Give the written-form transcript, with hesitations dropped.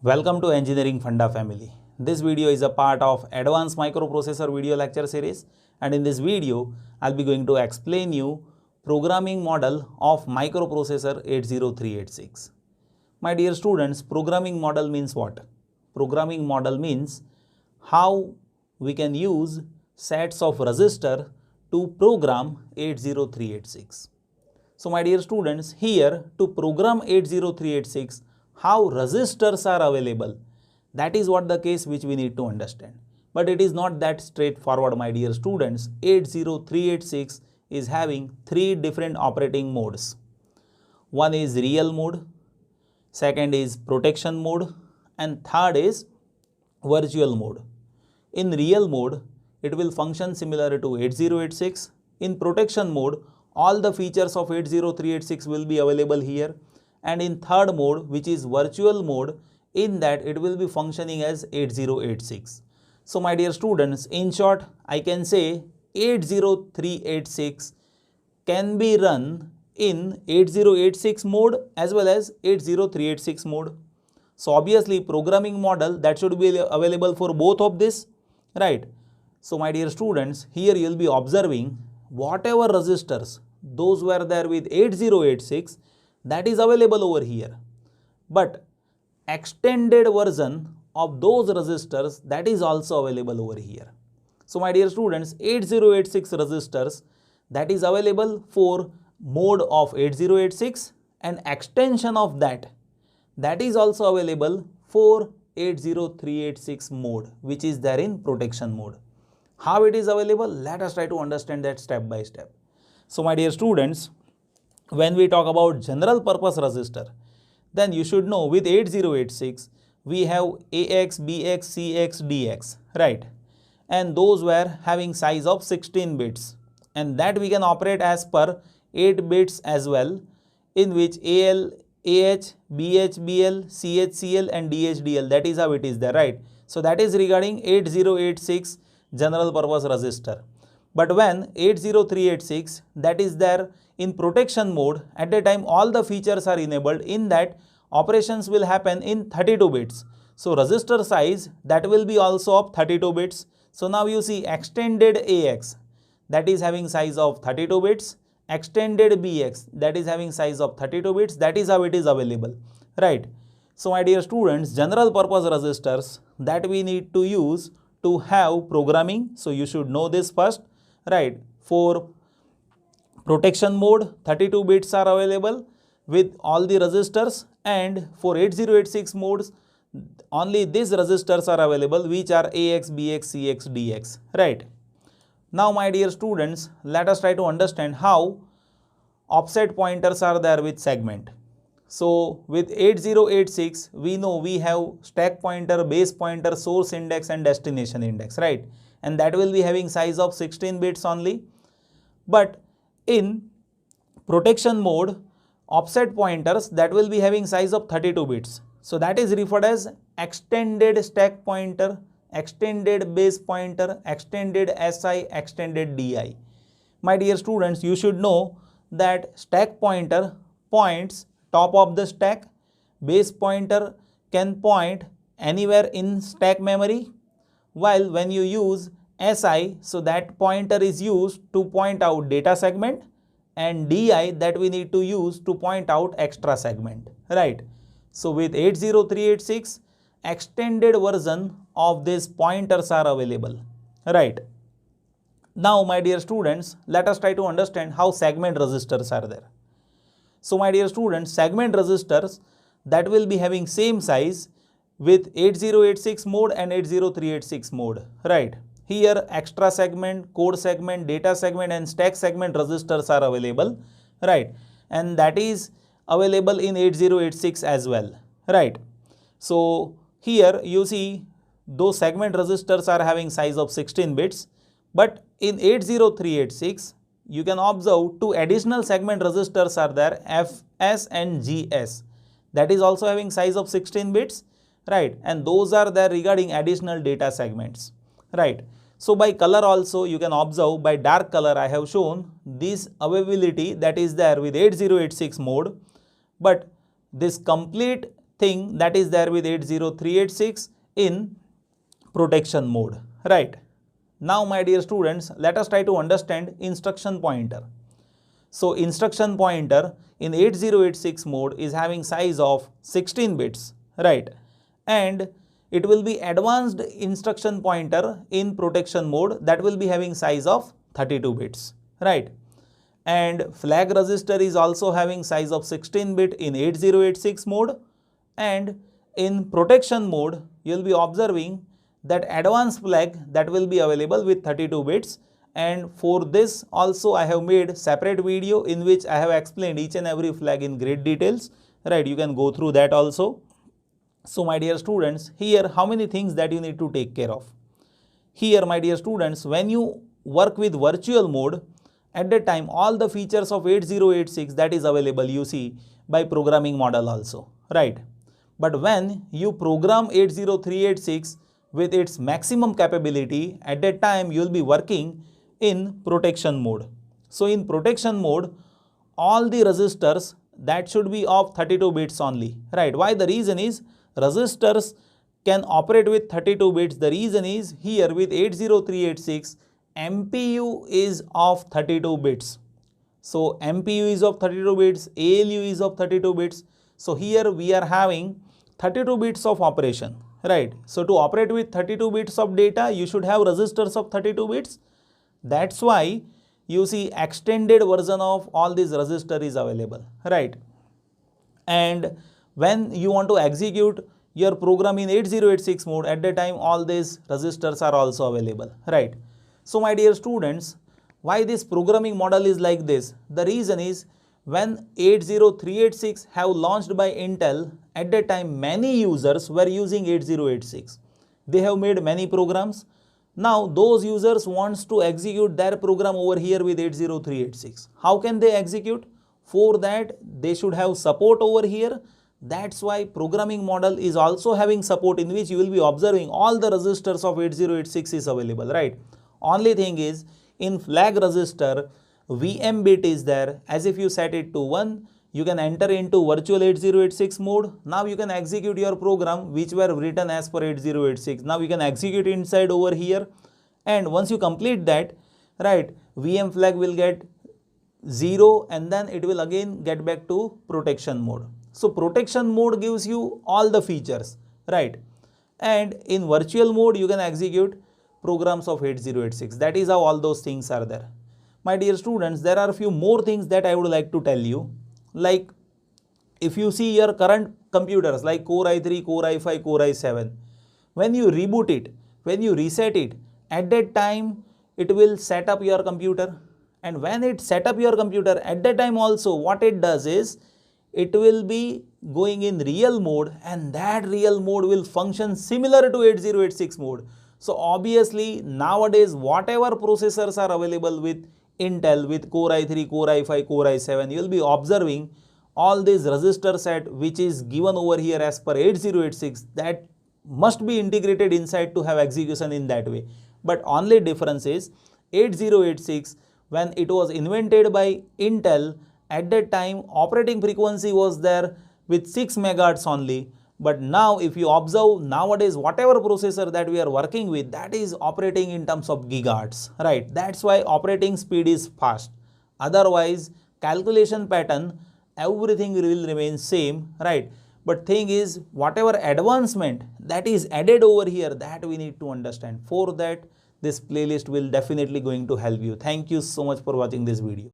Welcome to Engineering Funda family. This video is a part of Advanced Microprocessor video lecture series, and in this video I'll be going to explain you programming model of microprocessor 80386. My dear students, programming model means what? Programming model means how we can use sets of resistor to program 80386. So my dear students, here to program 80386, how resistors are available, that is what the case which we need to understand. But it is not that straightforward, my dear students. 80386 is having three different operating modes. One is real mode, second is protection mode, and third is virtual mode. In real mode, it will function similar to 8086. In protection mode, all the features of 80386 will be available here. And in third mode, which is virtual mode, in that it will be functioning as 8086. So my dear students, in short, I can say 80386 can be run in 8086 mode as well as 80386 mode. So obviously programming model that should be available for both of this, right? So my dear students, here you will be observing whatever resistors those were there with 8086, that is available over here. But extended version of those resistors, that is also available over here. So my dear students, 8086 resistors, that is available for mode of 8086, and extension of that is also available for 80386 mode, which is there in protection mode. How it is available? Let us try to understand that step by step. So my dear students, when we talk about general purpose resistor, then you should know with 8086 we have AX, BX, CX, DX, right? And those were having size of 16 bits, and that we can operate as per 8 bits as well, in which AL, AH, BH, BL, CH, CL and DH, DL, that is how it is there, right? So that is regarding 8086 general purpose resistor. But when 80386, that is there in protection mode, at the time all the features are enabled, in that operations will happen in 32 bits. So resistor size, that will be also of 32 bits. So now you see extended AX, that is having size of 32 bits, extended BX, that is having size of 32 bits, that is how it is available, right? So my dear students, general purpose resistors that we need to use to have programming, so you should know this first, right? For protection mode, 32 bits are available with all the resistors, and for 8086 modes, only these resistors are available, which are AX, BX, CX, DX, right? Now my dear students, let us try to understand how offset pointers are there with segment. So with 8086, we know we have stack pointer, base pointer, source index and destination index, right? And that will be having size of 16 bits only. But in protection mode, offset pointers, that will be having size of 32 bits. So that is referred as extended stack pointer, extended base pointer, extended SI, extended DI. My dear students, you should know that stack pointer points top of the stack, base pointer can point anywhere in stack memory, while when you use SI, so that pointer is used to point out data segment, and DI that we need to use to point out extra segment, right? So with 80386, extended version of these pointers are available, right? Now my dear students, let us try to understand how segment resistors are there. So my dear students, segment resistors that will be having same size with 8086 mode and 80386 mode, right? Here extra segment, code segment, data segment and stack segment resistors are available, right? And that is available in 8086 as well, right? So here you see those segment resistors are having size of 16 bits, but in 80386 you can observe two additional segment resistors are there, FS and GS, that is also having size of 16 bits, right? And those are there regarding additional data segments, right? So by color also you can observe, by dark color I have shown this availability that is there with 8086 mode, but this complete thing that is there with 80386 in protection mode, right? Now my dear students, let us try to understand instruction pointer. So instruction pointer in 8086 mode is having size of 16 bits, right? And it will be advanced instruction pointer in protection mode that will be having size of 32 bits, right? And flag register is also having size of 16 bit in 8086 mode, and in protection mode you will be observing that advanced flag that will be available with 32 bits. And for this also I have made separate video in which I have explained each and every flag in great details, right? You can go through that also. So my dear students, here how many things that you need to take care of. Here my dear students, when you work with virtual mode, at that time all the features of 8086 that is available you see by programming model also, right? But when you program 80386 with its maximum capability, at that time you will be working in protection mode. So in protection mode, all the registers that should be of 32 bits only, right? Why? The reason is registers can operate with 32 bits. The reason is here with 80386 MPU is of 32 bits. So MPU is of 32 bits, ALU is of 32 bits. So here we are having 32 bits of operation, right? So to operate with 32 bits of data, you should have registers of 32 bits. That's why you see extended version of all these register is available, right? And when you want to execute your program in 8086 mode, at that time all these registers are also available, right? So my dear students, why this programming model is like this? The reason is when 80386 have launched by Intel, at that time many users were using 8086. They have made many programs. Now those users wants to execute their program over here with 80386. How can they execute? For that they should have support over here. That's why programming model is also having support in which you will be observing all the registers of 8086 is available, right? Only thing is in flag register VM bit is there. As if you set it to 1, you can enter into virtual 8086 mode. Now you can execute your program which were written as per 8086. Now you can execute inside over here, and once you complete that, right, VM flag will get 0 and then it will again get back to protection mode. So protection mode gives you all the features, right? And in virtual mode you can execute programs of 8086. That is how all those things are there. My dear students, there are a few more things that I would like to tell you. Like if you see your current computers like Core i3, Core i5, Core i7, when you reboot it, when you reset it, at that time it will set up your computer. And when it set up your computer, at that time also what it does is it will be going in real mode, and that real mode will function similar to 8086 mode. So obviously nowadays whatever processors are available with Intel, with Core i3, Core i5, Core i7, you will be observing all these register set which is given over here as per 8086, that must be integrated inside to have execution in that way. But only difference is 8086, when it was invented by Intel, at that time operating frequency was there with 6 megahertz only. But now if you observe nowadays whatever processor that we are working with, that is operating in terms of gigahertz, right? That's why operating speed is fast. Otherwise calculation pattern, everything will remain same, right? But thing is whatever advancement that is added over here, that we need to understand. For that this playlist will definitely going to help you. Thank you so much for watching this video.